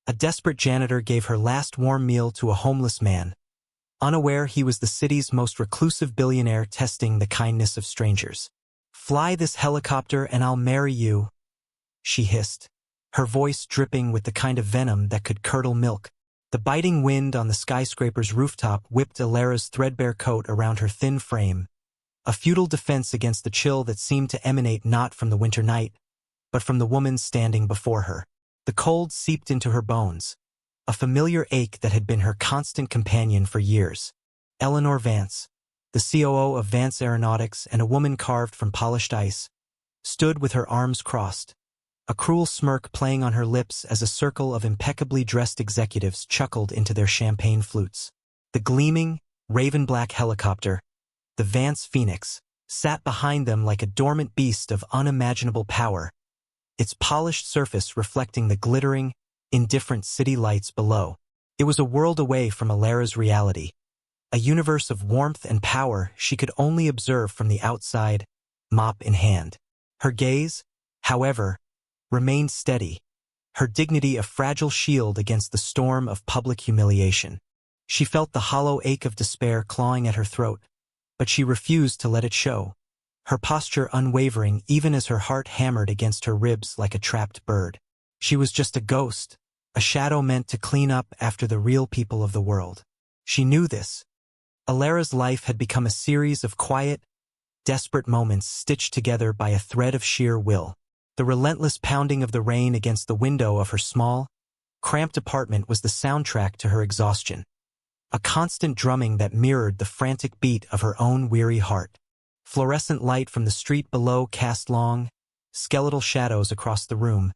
A desperate janitor gave her last warm meal to a homeless man, unaware he was the city's most reclusive billionaire testing the kindness of strangers. "Fly this helicopter and I'll marry you," she hissed, her voice dripping with the kind of venom that could curdle milk. The biting wind on the skyscraper's rooftop whipped Alara's threadbare coat around her thin frame, a futile defense against the chill that seemed to emanate not from the winter night, but from the woman standing before her. The cold seeped into her bones, a familiar ache that had been her constant companion for years. Eleanor Vance, the COO of Vance Aeronautics and a woman carved from polished ice, stood with her arms crossed, a cruel smirk playing on her lips as a circle of impeccably dressed executives chuckled into their champagne flutes. The gleaming, raven-black helicopter, the Vance Phoenix, sat behind them like a dormant beast of unimaginable power, its polished surface reflecting the glittering, indifferent city lights below. It was a world away from Alara's reality, a universe of warmth and power she could only observe from the outside, mop in hand. Her gaze, however, remained steady, her dignity a fragile shield against the storm of public humiliation. She felt the hollow ache of despair clawing at her throat, but she refused to let it show, her posture unwavering even as her heart hammered against her ribs like a trapped bird. She was just a ghost, a shadow meant to clean up after the real people of the world. She knew this. Alara's life had become a series of quiet, desperate moments stitched together by a thread of sheer will. The relentless pounding of the rain against the window of her small, cramped apartment was the soundtrack to her exhaustion, a constant drumming that mirrored the frantic beat of her own weary heart. Fluorescent light from the street below cast long, skeletal shadows across the room,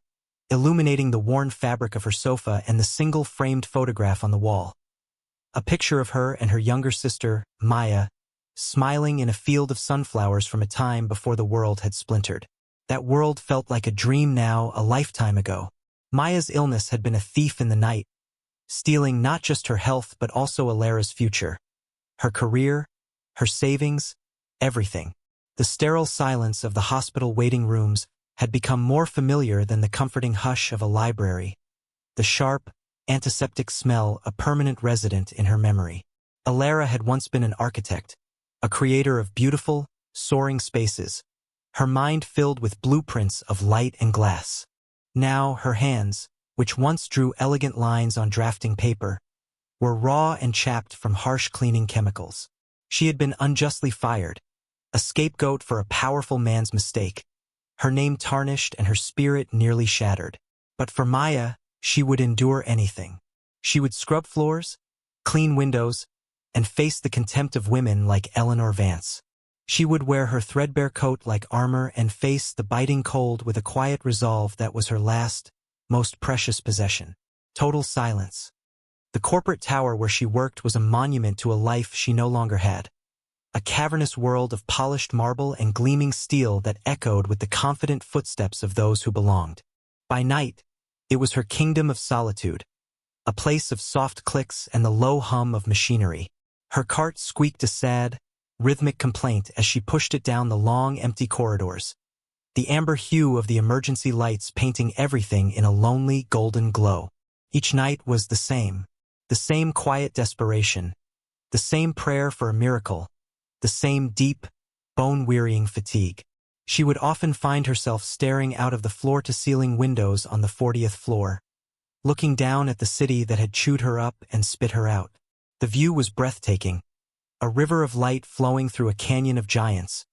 illuminating the worn fabric of her sofa and the single framed photograph on the wall. A picture of her and her younger sister, Maya, smiling in a field of sunflowers from a time before the world had splintered. That world felt like a dream now, a lifetime ago. Maya's illness had been a thief in the night, stealing not just her health but also Alara's future, her career, her savings, everything. The sterile silence of the hospital waiting rooms had become more familiar than the comforting hush of a library, the sharp, antiseptic smell a permanent resident in her memory. Alara had once been an architect, a creator of beautiful, soaring spaces, her mind filled with blueprints of light and glass. Now her hands, which once drew elegant lines on drafting paper, were raw and chapped from harsh cleaning chemicals. She had been unjustly fired, a scapegoat for a powerful man's mistake, her name tarnished and her spirit nearly shattered. But for Maya, she would endure anything. She would scrub floors, clean windows, and face the contempt of women like Eleanor Vance. She would wear her threadbare coat like armor and face the biting cold with a quiet resolve that was her last, most precious possession. Total silence. The corporate tower where she worked was a monument to a life she no longer had. A cavernous world of polished marble and gleaming steel that echoed with the confident footsteps of those who belonged. By night, it was her kingdom of solitude, a place of soft clicks and the low hum of machinery. Her cart squeaked a sad, rhythmic complaint as she pushed it down the long, empty corridors, the amber hue of the emergency lights painting everything in a lonely, golden glow. Each night was the same quiet desperation, the same prayer for a miracle, the same deep, bone-wearying fatigue. She would often find herself staring out of the floor-to-ceiling windows on the 40th floor, looking down at the city that had chewed her up and spit her out. The view was breathtaking, a river of light flowing through a canyon of giants,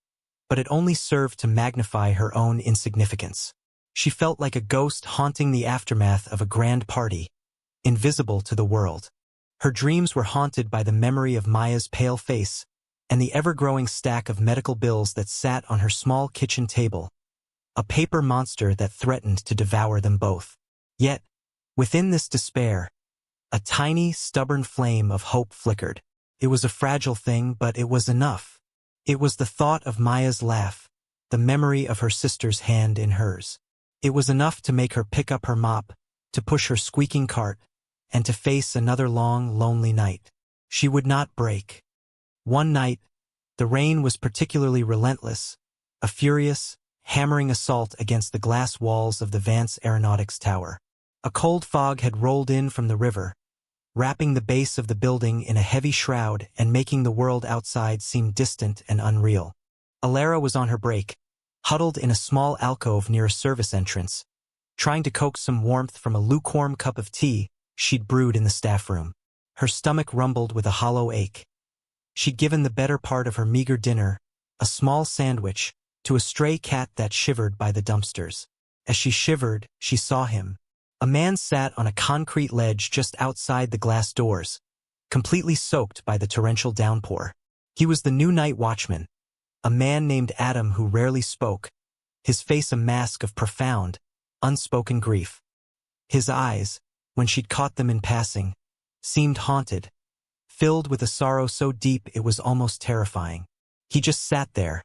but it only served to magnify her own insignificance. She felt like a ghost haunting the aftermath of a grand party, invisible to the world. Her dreams were haunted by the memory of Maya's pale face and the ever-growing stack of medical bills that sat on her small kitchen table, a paper monster that threatened to devour them both. Yet, within this despair, a tiny, stubborn flame of hope flickered. It was a fragile thing, but it was enough. It was the thought of Maya's laugh, the memory of her sister's hand in hers. It was enough to make her pick up her mop, to push her squeaking cart, and to face another long, lonely night. She would not break. One night, the rain was particularly relentless, a furious, hammering assault against the glass walls of the Vance Aeronautics Tower. A cold fog had rolled in from the river, wrapping the base of the building in a heavy shroud and making the world outside seem distant and unreal. Alara was on her break, huddled in a small alcove near a service entrance, trying to coax some warmth from a lukewarm cup of tea she'd brewed in the staff room. Her stomach rumbled with a hollow ache. She'd given the better part of her meager dinner, a small sandwich, to a stray cat that shivered by the dumpsters. As she shivered, she saw him. A man sat on a concrete ledge just outside the glass doors, completely soaked by the torrential downpour. He was the new night watchman, a man named Adam who rarely spoke, his face a mask of profound, unspoken grief. His eyes, when she'd caught them in passing, seemed haunted, filled with a sorrow so deep it was almost terrifying. He just sat there,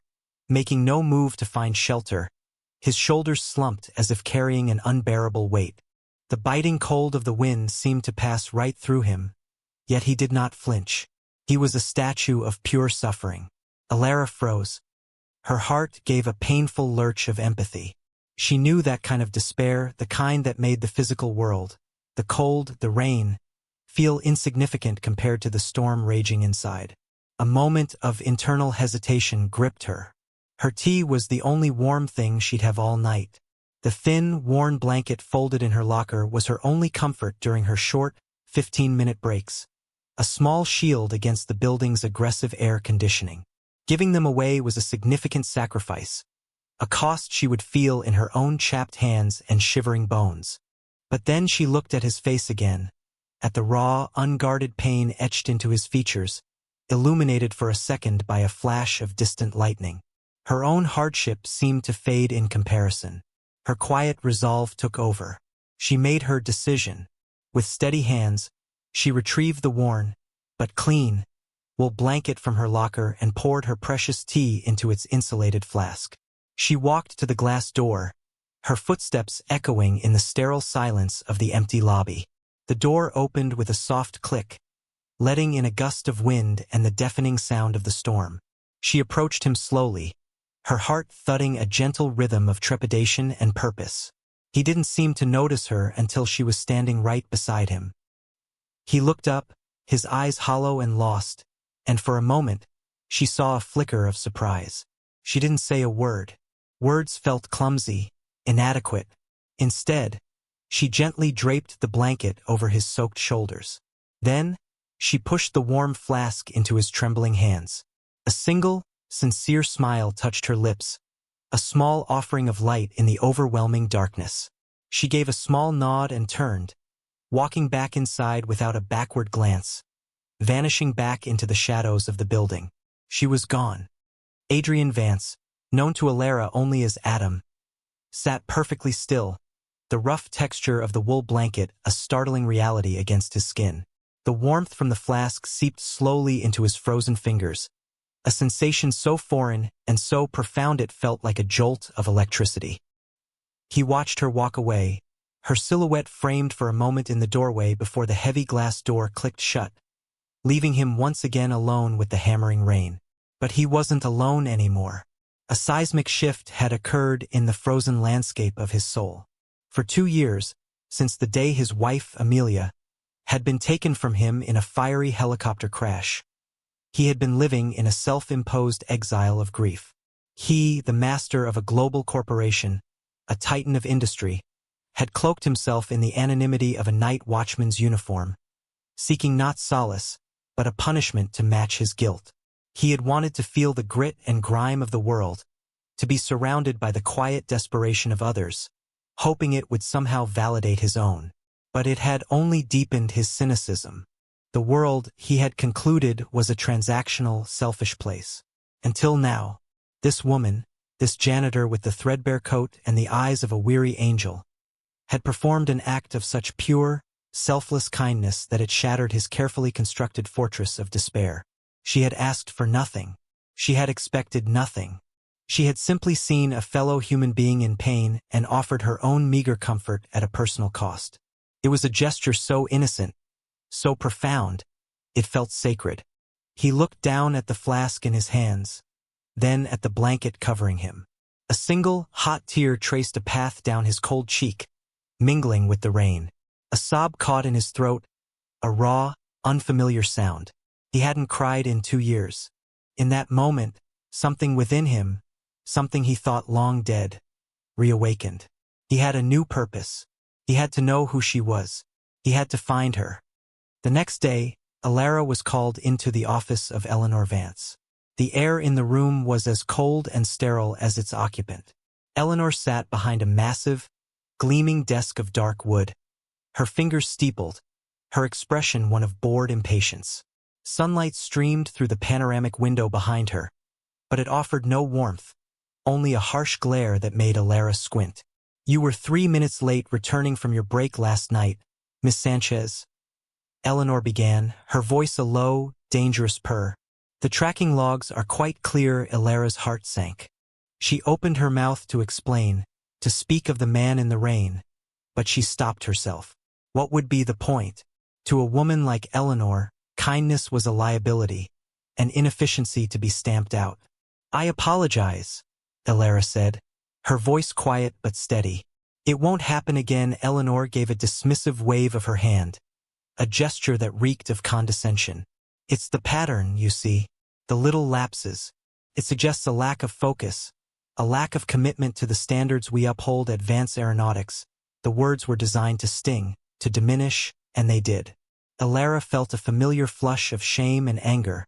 making no move to find shelter, his shoulders slumped as if carrying an unbearable weight. The biting cold of the wind seemed to pass right through him, yet he did not flinch. He was a statue of pure suffering. Alara froze. Her heart gave a painful lurch of empathy. She knew that kind of despair, the kind that made the physical world, the cold, the rain, feel insignificant compared to the storm raging inside. A moment of internal hesitation gripped her. Her tea was the only warm thing she'd have all night. The thin, worn blanket folded in her locker was her only comfort during her short, 15-minute breaks, a small shield against the building's aggressive air conditioning. Giving them away was a significant sacrifice, a cost she would feel in her own chapped hands and shivering bones. But then she looked at his face again, at the raw, unguarded pain etched into his features, illuminated for a second by a flash of distant lightning. Her own hardship seemed to fade in comparison. Her quiet resolve took over. She made her decision. With steady hands, she retrieved the worn, but clean, wool blanket from her locker and poured her precious tea into its insulated flask. She walked to the glass door, her footsteps echoing in the sterile silence of the empty lobby. The door opened with a soft click, letting in a gust of wind and the deafening sound of the storm. She approached him slowly, her heart thudding a gentle rhythm of trepidation and purpose. He didn't seem to notice her until she was standing right beside him. He looked up, his eyes hollow and lost, and for a moment, she saw a flicker of surprise. She didn't say a word. Words felt clumsy, inadequate. Instead, she gently draped the blanket over his soaked shoulders. Then, she pushed the warm flask into his trembling hands. A single, sincere smile touched her lips, a small offering of light in the overwhelming darkness. She gave a small nod and turned, walking back inside without a backward glance, vanishing back into the shadows of the building. She was gone. Adrian Vance, known to Alara only as Adam, sat perfectly still, the rough texture of the wool blanket a startling reality against his skin. The warmth from the flask seeped slowly into his frozen fingers, a sensation so foreign and so profound it felt like a jolt of electricity. He watched her walk away, her silhouette framed for a moment in the doorway before the heavy glass door clicked shut, leaving him once again alone with the hammering rain. But he wasn't alone anymore. A seismic shift had occurred in the frozen landscape of his soul. For 2 years, since the day his wife, Amelia, had been taken from him in a fiery helicopter crash, he had been living in a self-imposed exile of grief. He, the master of a global corporation, a titan of industry, had cloaked himself in the anonymity of a night watchman's uniform, seeking not solace, but a punishment to match his guilt. He had wanted to feel the grit and grime of the world, to be surrounded by the quiet desperation of others, hoping it would somehow validate his own. But it had only deepened his cynicism. The world, he had concluded, was a transactional, selfish place. Until now, this woman, this janitor with the threadbare coat and the eyes of a weary angel, had performed an act of such pure, selfless kindness that it shattered his carefully constructed fortress of despair. She had asked for nothing. She had expected nothing. She had simply seen a fellow human being in pain and offered her own meager comfort at a personal cost. It was a gesture so innocent, so profound, it felt sacred. He looked down at the flask in his hands, then at the blanket covering him. A single, hot tear traced a path down his cold cheek, mingling with the rain. A sob caught in his throat, a raw, unfamiliar sound. He hadn't cried in 2 years. In that moment, something within him, something he thought long dead, reawakened. He had a new purpose. He had to know who she was. He had to find her. The next day, Alara was called into the office of Eleanor Vance. The air in the room was as cold and sterile as its occupant. Eleanor sat behind a massive, gleaming desk of dark wood. Her fingers steepled, her expression one of bored impatience. Sunlight streamed through the panoramic window behind her, but it offered no warmth, only a harsh glare that made Alara squint. "You were 3 minutes late returning from your break last night, Miss Sanchez," Eleanor began, her voice a low, dangerous purr. "The tracking logs are quite clear." Alara's heart sank. She opened her mouth to explain, to speak of the man in the rain, but she stopped herself. What would be the point? To a woman like Eleanor, kindness was a liability, an inefficiency to be stamped out. "I apologize," Alara said, her voice quiet but steady. "It won't happen again." Eleanor gave a dismissive wave of her hand, a gesture that reeked of condescension. "It's the pattern, you see, the little lapses. It suggests a lack of focus, a lack of commitment to the standards we uphold at Vance Aeronautics." The words were designed to sting, to diminish, and they did. Alara felt a familiar flush of shame and anger,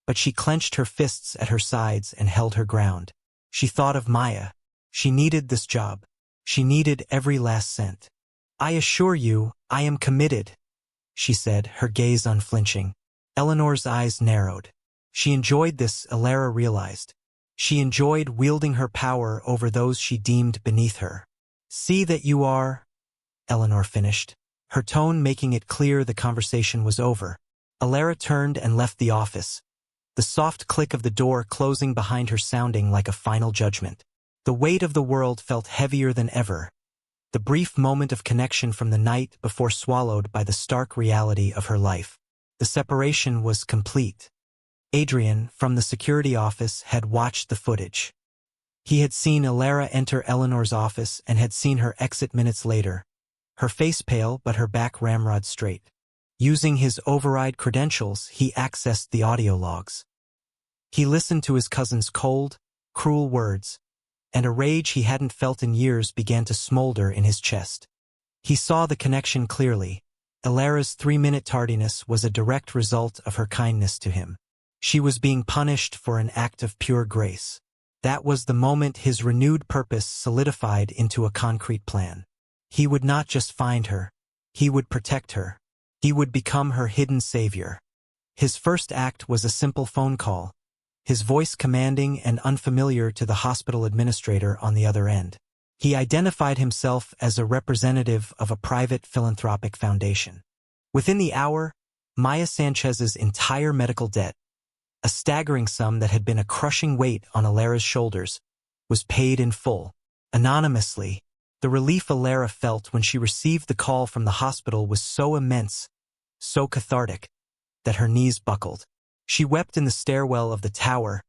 but she clenched her fists at her sides and held her ground. She thought of Maya. She needed this job. She needed every last cent. "I assure you, I am committed," she said, her gaze unflinching. Eleanor's eyes narrowed. She enjoyed this, Alara realized. She enjoyed wielding her power over those she deemed beneath her. "See that you are," Eleanor finished, her tone making it clear the conversation was over. Alara turned and left the office, the soft click of the door closing behind her sounding like a final judgment. The weight of the world felt heavier than ever, the brief moment of connection from the night before swallowed by the stark reality of her life. The separation was complete. Adrian, from the security office, had watched the footage. He had seen Alara enter Eleanor's office and had seen her exit minutes later, her face pale but her back ramrod straight. Using his override credentials, he accessed the audio logs. He listened to his cousin's cold, cruel words, and a rage he hadn't felt in years began to smolder in his chest. He saw the connection clearly. Alara's 3-minute tardiness was a direct result of her kindness to him. She was being punished for an act of pure grace. That was the moment his renewed purpose solidified into a concrete plan. He would not just find her. He would protect her. He would become her hidden savior. His first act was a simple phone call, his voice commanding and unfamiliar to the hospital administrator on the other end. He identified himself as a representative of a private philanthropic foundation. Within the hour, Maya Sanchez's entire medical debt, a staggering sum that had been a crushing weight on Alara's shoulders, was paid in full, anonymously. The relief Alara felt when she received the call from the hospital was so immense, so cathartic, that her knees buckled. She wept in the stairwell of the tower,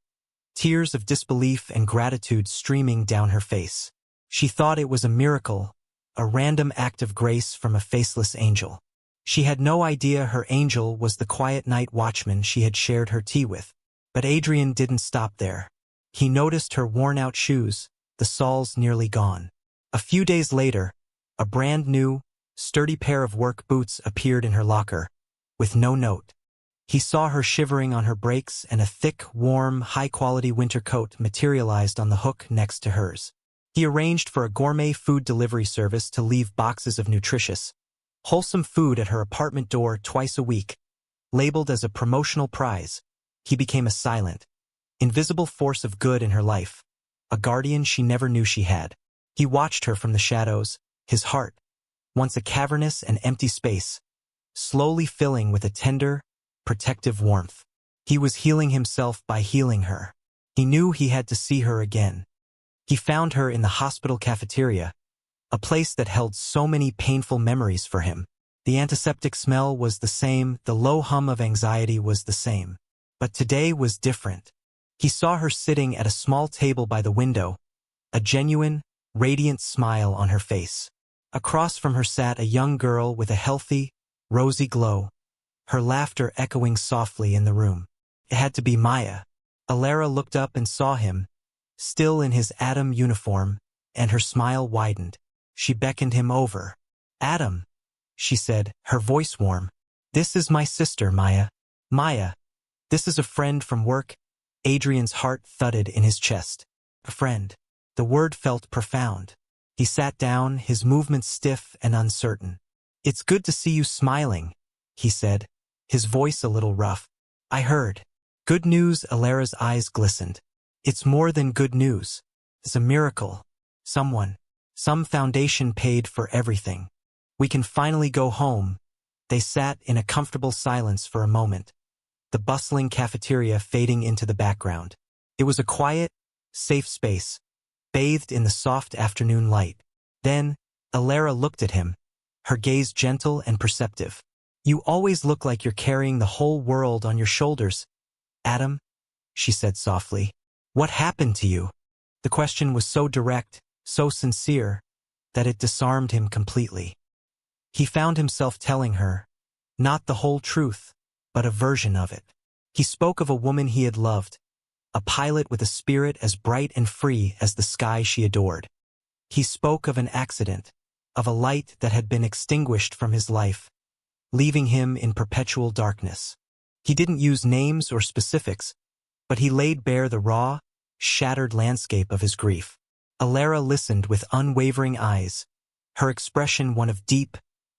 tears of disbelief and gratitude streaming down her face. She thought it was a miracle, a random act of grace from a faceless angel. She had no idea her angel was the quiet night watchman she had shared her tea with. But Adrian didn't stop there. He noticed her worn-out shoes, the soles nearly gone. A few days later, a brand-new, sturdy pair of work boots appeared in her locker, with no note. He saw her shivering on her breaks and a thick, warm, high-quality winter coat materialized on the hook next to hers. He arranged for a gourmet food delivery service to leave boxes of nutritious, wholesome food at her apartment door twice a week. Labeled as a promotional prize, he became a silent, invisible force of good in her life, a guardian she never knew she had. He watched her from the shadows, his heart, once a cavernous and empty space, slowly filling with a tender, protective warmth. He was healing himself by healing her. He knew he had to see her again. He found her in the hospital cafeteria, a place that held so many painful memories for him. The antiseptic smell was the same, the low hum of anxiety was the same. But today was different. He saw her sitting at a small table by the window, a genuine, radiant smile on her face. Across from her sat a young girl with a healthy, rosy glow, her laughter echoing softly in the room. It had to be Maya. Alara looked up and saw him, still in his Adam uniform, and her smile widened. She beckoned him over. "Adam," she said, her voice warm. "This is my sister, Maya." "Maya, this is a friend from work." Adrian's heart thudded in his chest. A friend. The word felt profound. He sat down, his movements stiff and uncertain. "It's good to see you smiling," he said, his voice a little rough. "I heard." "Good news." Alara's eyes glistened. "It's more than good news. It's a miracle. Some foundation paid for everything. We can finally go home." They sat in a comfortable silence for a moment, the bustling cafeteria fading into the background. It was a quiet, safe space, bathed in the soft afternoon light. Then, Alara looked at him, her gaze gentle and perceptive. "You always look like you're carrying the whole world on your shoulders, Adam," she said softly. "What happened to you?" The question was so direct, so sincere, that it disarmed him completely. He found himself telling her, not the whole truth, but a version of it. He spoke of a woman he had loved, a pilot with a spirit as bright and free as the sky she adored. He spoke of an accident, of a light that had been extinguished from his life, leaving him in perpetual darkness. He didn't use names or specifics, but he laid bare the raw, shattered landscape of his grief. Alara listened with unwavering eyes, her expression one of deep,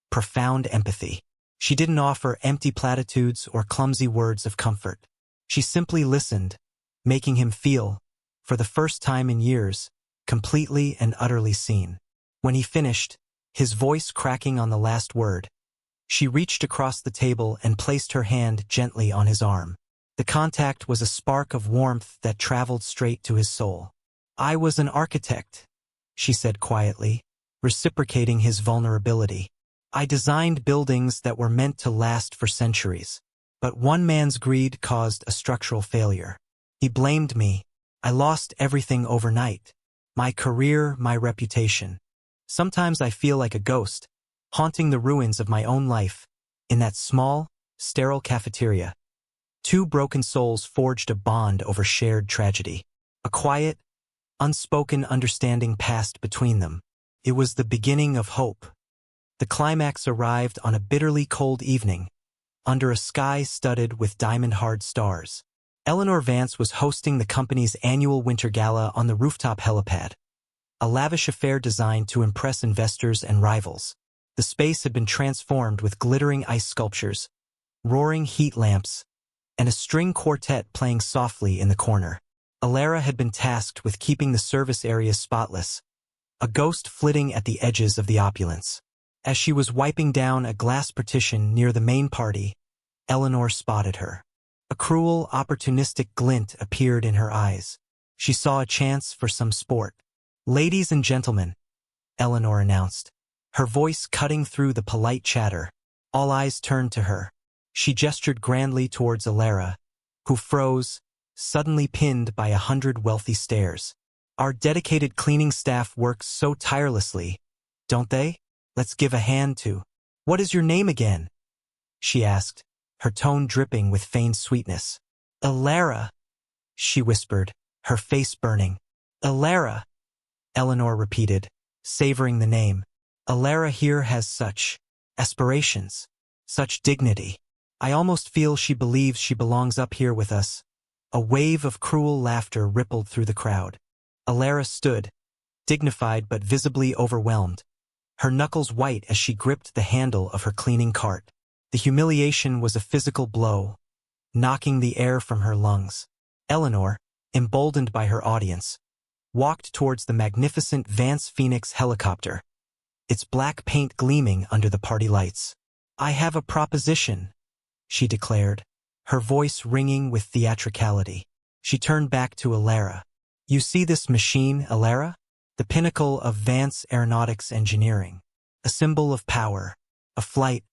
profound empathy. She didn't offer empty platitudes or clumsy words of comfort. She simply listened, making him feel, for the first time in years, completely and utterly seen. When he finished, his voice cracking on the last word, she reached across the table and placed her hand gently on his arm. The contact was a spark of warmth that traveled straight to his soul. "I was an architect," she said quietly, reciprocating his vulnerability. "I designed buildings that were meant to last for centuries. But one man's greed caused a structural failure. He blamed me. I lost everything overnight. My career, my reputation. Sometimes I feel like a ghost, haunting the ruins of my own life, in that small, sterile cafeteria." Two broken souls forged a bond over shared tragedy. A quiet, unspoken understanding passed between them. It was the beginning of hope. The climax arrived on a bitterly cold evening, under a sky studded with diamond-hard stars. Eleanor Vance was hosting the company's annual winter gala on the rooftop helipad, a lavish affair designed to impress investors and rivals. The space had been transformed with glittering ice sculptures, roaring heat lamps, and a string quartet playing softly in the corner. Alara had been tasked with keeping the service area spotless, a ghost flitting at the edges of the opulence. As she was wiping down a glass partition near the main party, Eleanor spotted her. A cruel, opportunistic glint appeared in her eyes. She saw a chance for some sport. "Ladies and gentlemen," Eleanor announced, her voice cutting through the polite chatter. All eyes turned to her. She gestured grandly towards Alara, who froze, suddenly pinned by 100 wealthy stares. "Our dedicated cleaning staff works so tirelessly, don't they? Let's give a hand to—" "What is your name again?" she asked, her tone dripping with feigned sweetness. "Alara," she whispered, her face burning. "Alara," Eleanor repeated, savoring the name. "Alara here has such aspirations, such dignity. I almost feel she believes she belongs up here with us." A wave of cruel laughter rippled through the crowd. Alara stood, dignified but visibly overwhelmed, her knuckles white as she gripped the handle of her cleaning cart. The humiliation was a physical blow, knocking the air from her lungs. Eleanor, emboldened by her audience, walked towards the magnificent Vance Phoenix helicopter, its black paint gleaming under the party lights. "I have a proposition," she declared, her voice ringing with theatricality. She turned back to Alara. "You see this machine, Alara? The pinnacle of Vance aeronautics engineering. A symbol of power, of flight,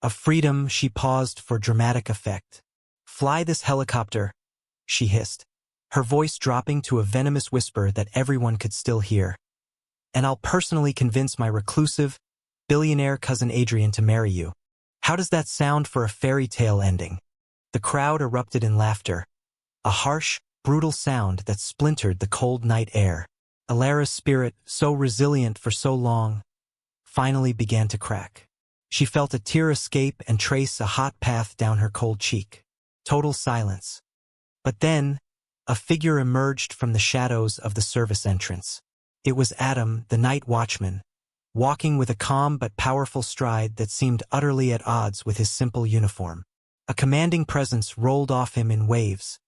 of freedom." She paused for dramatic effect. "Fly this helicopter," she hissed, her voice dropping to a venomous whisper that everyone could still hear. "And I'll personally convince my reclusive, billionaire cousin Adrian to marry you. How does that sound for a fairy tale ending? The crowd erupted in laughter, a harsh, brutal sound that splintered the cold night air. Alara's spirit, so resilient for so long, finally began to crack. She felt a tear escape and trace a hot path down her cold cheek. Total silence. But then, a figure emerged from the shadows of the service entrance. It was Adam, the night watchman, walking with a calm but powerful stride that seemed utterly at odds with his simple uniform. A commanding presence rolled off him in waves,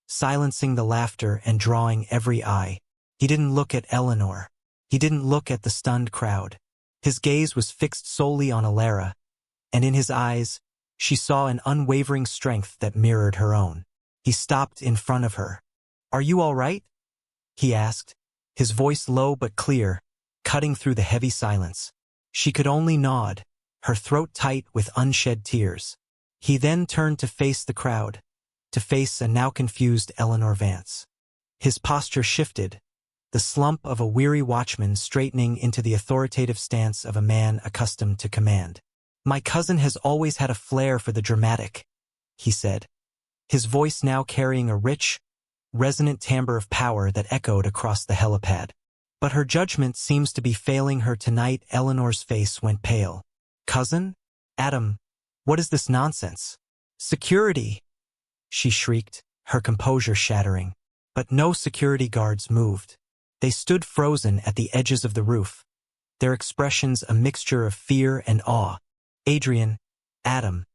silencing the laughter and drawing every eye. He didn't look at Eleanor. He didn't look at the stunned crowd. His gaze was fixed solely on Alara, and in his eyes, she saw an unwavering strength that mirrored her own. He stopped in front of her. "Are you all right?" he asked, his voice low but clear, cutting through the heavy silence. She could only nod, her throat tight with unshed tears. He then turned to face the crowd, to face a now confused Eleanor Vance. His posture shifted, the slump of a weary watchman straightening into the authoritative stance of a man accustomed to command. "My cousin has always had a flair for the dramatic," he said, his voice now carrying a rich, resonant timbre of power that echoed across the helipad. "But her judgment seems to be failing her tonight." Eleanor's face went pale. "Cousin? Adam, what is this nonsense?" "Security!" she shrieked, her composure shattering. But no security guards moved. They stood frozen at the edges of the roof, their expressions a mixture of fear and awe. Adam,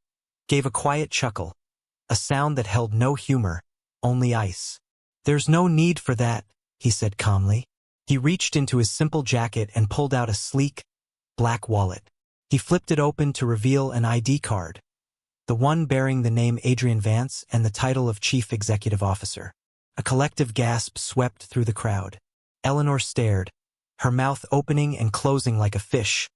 gave a quiet chuckle, a sound that held no humor, only ice. "There's no need for that," he said calmly. He reached into his simple jacket and pulled out a sleek, black wallet. He flipped it open to reveal an ID card, the one bearing the name Adrian Vance and the title of Chief Executive Officer. A collective gasp swept through the crowd. Eleanor stared, her mouth opening and closing like a fish,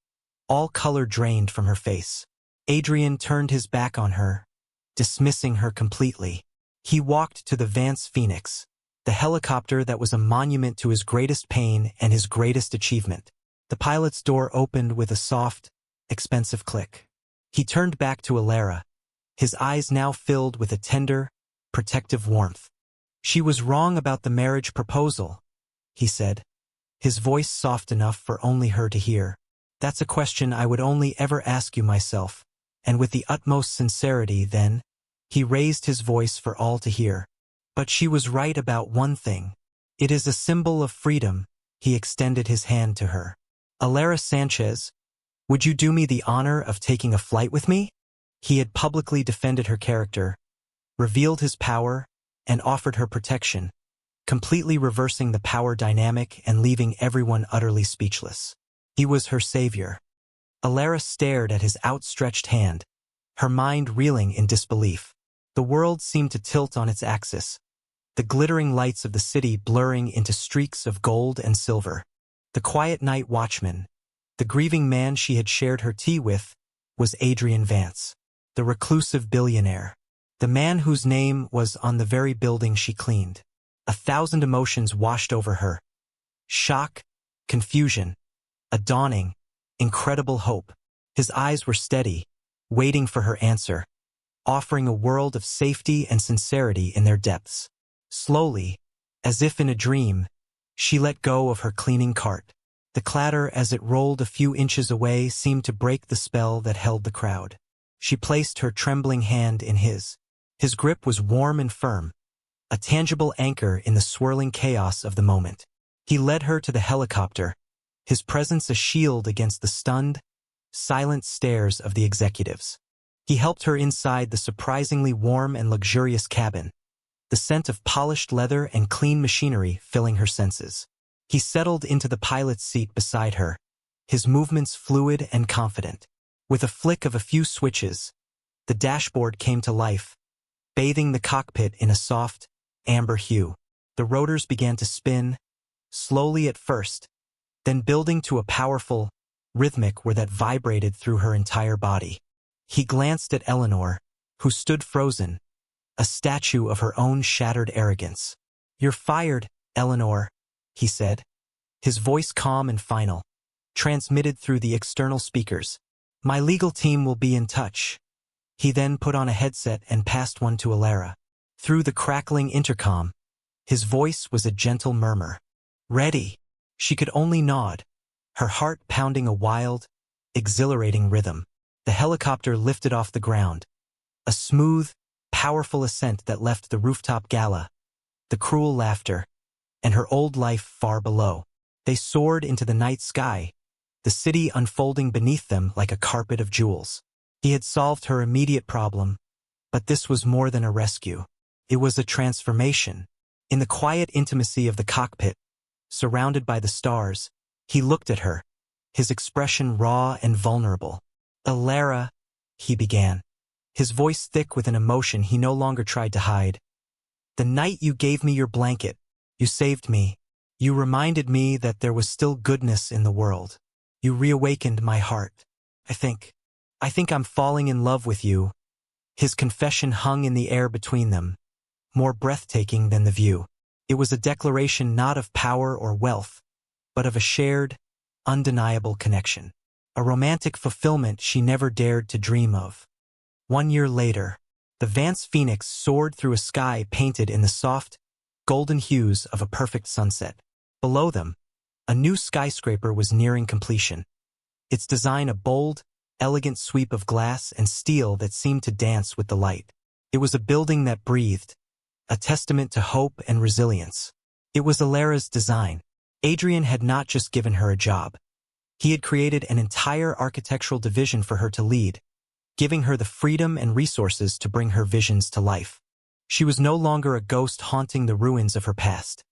all color drained from her face. Adrian turned his back on her, dismissing her completely. He walked to the Vance Phoenix, the helicopter that was a monument to his greatest pain and his greatest achievement. The pilot's door opened with a soft, expensive click. He turned back to Alara, his eyes now filled with a tender, protective warmth. "She was wrong about the marriage proposal," he said, his voice soft enough for only her to hear. "That's a question I would only ever ask you myself, and with the utmost sincerity then." He raised his voice for all to hear. "But she was right about one thing. It is a symbol of freedom." He extended his hand to her. "Alara Sanchez, would you do me the honor of taking a flight with me?" He had publicly defended her character, revealed his power, and offered her protection, completely reversing the power dynamic and leaving everyone utterly speechless. He was her savior. Alara stared at his outstretched hand, her mind reeling in disbelief. The world seemed to tilt on its axis, the glittering lights of the city blurring into streaks of gold and silver. The quiet night watchman, the grieving man she had shared her tea with, was Adrian Vance, the reclusive billionaire, the man whose name was on the very building she cleaned. 1,000 emotions washed over her. Shock, confusion, a dawning, incredible hope. His eyes were steady, waiting for her answer, offering a world of safety and sincerity in their depths. Slowly, as if in a dream, she let go of her cleaning cart. The clatter as it rolled a few inches away seemed to break the spell that held the crowd. She placed her trembling hand in his. His grip was warm and firm, a tangible anchor in the swirling chaos of the moment. He led her to the helicopter, his presence a shield against the stunned, silent stares of the executives. He helped her inside the surprisingly warm and luxurious cabin, the scent of polished leather and clean machinery filling her senses. He settled into the pilot's seat beside her, his movements fluid and confident. With a flick of a few switches, the dashboard came to life, bathing the cockpit in a soft, amber hue. The rotors began to spin, slowly at first, then building to a powerful, rhythmic whir that vibrated through her entire body. He glanced at Eleanor, who stood frozen, a statue of her own shattered arrogance. "You're fired, Eleanor," he said, his voice calm and final. transmitted through the external speakers. My legal team will be in touch. He then put on a headset and passed one to Alara. Through the crackling intercom, his voice was a gentle murmur. Ready. She could only nod, her heart pounding a wild, exhilarating rhythm. The helicopter lifted off the ground. A smooth, powerful ascent that left the rooftop gala, the cruel laughter, and her old life far below. They soared into the night sky, the city unfolding beneath them like a carpet of jewels. He had solved her immediate problem, but this was more than a rescue. It was a transformation. In the quiet intimacy of the cockpit, surrounded by the stars, he looked at her, his expression raw and vulnerable. Alara, he began, his voice thick with an emotion he no longer tried to hide. The night you gave me your blanket, you saved me. You reminded me that there was still goodness in the world. You reawakened my heart. I think I'm falling in love with you. His confession hung in the air between them, more breathtaking than the view. It was a declaration not of power or wealth, but of a shared, undeniable connection. A romantic fulfillment she never dared to dream of. 1 year later, the Vance Phoenix soared through a sky painted in the soft, golden hues of a perfect sunset. Below them, a new skyscraper was nearing completion. Its design a bold, elegant sweep of glass and steel that seemed to dance with the light. It was a building that breathed, a testament to hope and resilience. It was Alara's design. Adrian had not just given her a job. He had created an entire architectural division for her to lead, giving her the freedom and resources to bring her visions to life. She was no longer a ghost haunting the ruins of her past.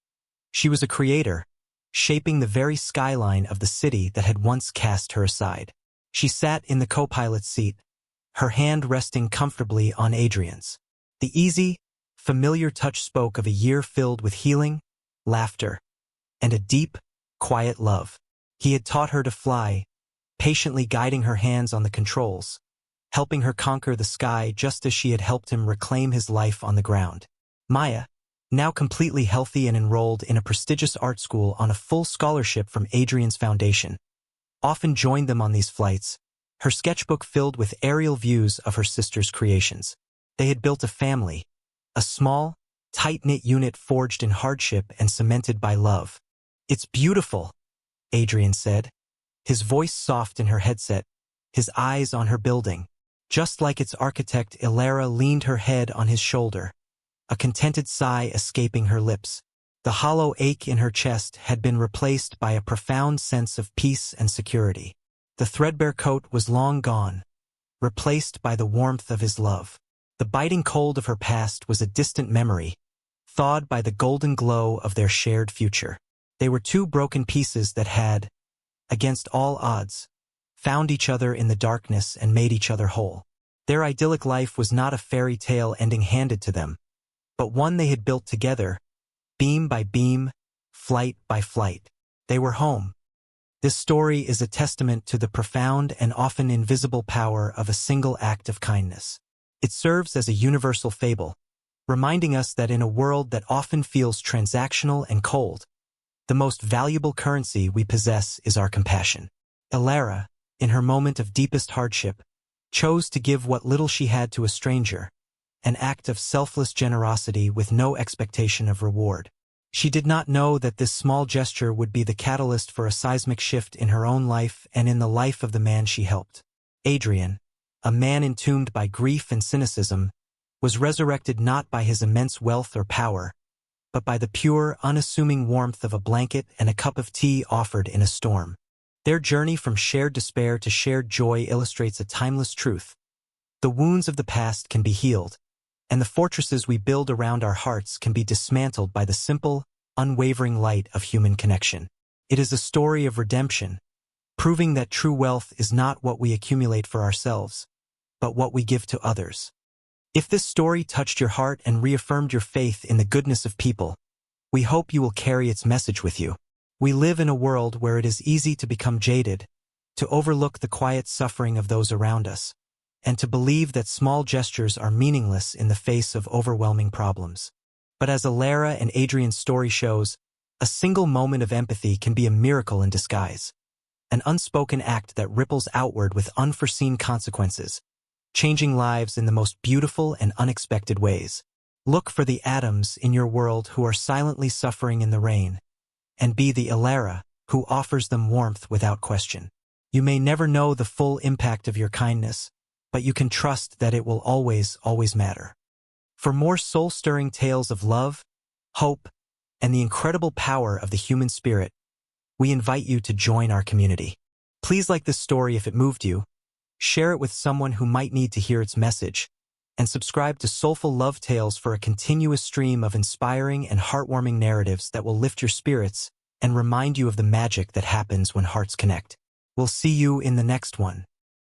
She was a creator, shaping the very skyline of the city that had once cast her aside. She sat in the co-pilot's seat, her hand resting comfortably on Adrian's. The easy, familiar touch spoke of a year filled with healing, laughter, and a deep, quiet love. He had taught her to fly, patiently guiding her hands on the controls, helping her conquer the sky just as she had helped him reclaim his life on the ground. Maya, now completely healthy and enrolled in a prestigious art school on a full scholarship from Adrian's foundation, often joined them on these flights, her sketchbook filled with aerial views of her sister's creations. They had built a family, a small, tight-knit unit forged in hardship and cemented by love. It's beautiful, Adrian said, his voice soft in her headset, his eyes on her building. Just like its architect, Alara leaned her head on his shoulder, a contented sigh escaping her lips. The hollow ache in her chest had been replaced by a profound sense of peace and security. The threadbare coat was long gone, replaced by the warmth of his love. The biting cold of her past was a distant memory, thawed by the golden glow of their shared future. They were two broken pieces that had, against all odds, found each other in the darkness and made each other whole. Their idyllic life was not a fairy tale ending handed to them, but one they had built together, beam by beam, flight by flight. They were home. This story is a testament to the profound and often invisible power of a single act of kindness. It serves as a universal fable, reminding us that in a world that often feels transactional and cold, the most valuable currency we possess is our compassion. Alara, in her moment of deepest hardship, chose to give what little she had to a stranger, an act of selfless generosity with no expectation of reward. She did not know that this small gesture would be the catalyst for a seismic shift in her own life and in the life of the man she helped. Adrian, a man entombed by grief and cynicism, was resurrected not by his immense wealth or power, but by the pure, unassuming warmth of a blanket and a cup of tea offered in a storm. Their journey from shared despair to shared joy illustrates a timeless truth. The wounds of the past can be healed, and the fortresses we build around our hearts can be dismantled by the simple, unwavering light of human connection. It is a story of redemption, proving that true wealth is not what we accumulate for ourselves, but what we give to others. If this story touched your heart and reaffirmed your faith in the goodness of people, we hope you will carry its message with you. We live in a world where it is easy to become jaded, to overlook the quiet suffering of those around us, and to believe that small gestures are meaningless in the face of overwhelming problems. But as Alara and Adrian's story shows, a single moment of empathy can be a miracle in disguise. an unspoken act that ripples outward with unforeseen consequences, changing lives in the most beautiful and unexpected ways. Look for the atoms in your world who are silently suffering in the rain, and be the Ilara who offers them warmth without question. You may never know the full impact of your kindness, but you can trust that it will always, always matter. For more soul-stirring tales of love, hope, and the incredible power of the human spirit, we invite you to join our community. Please like this story if it moved you, share it with someone who might need to hear its message, and subscribe to Soulful Love Tales for a continuous stream of inspiring and heartwarming narratives that will lift your spirits and remind you of the magic that happens when hearts connect. We'll see you in the next one.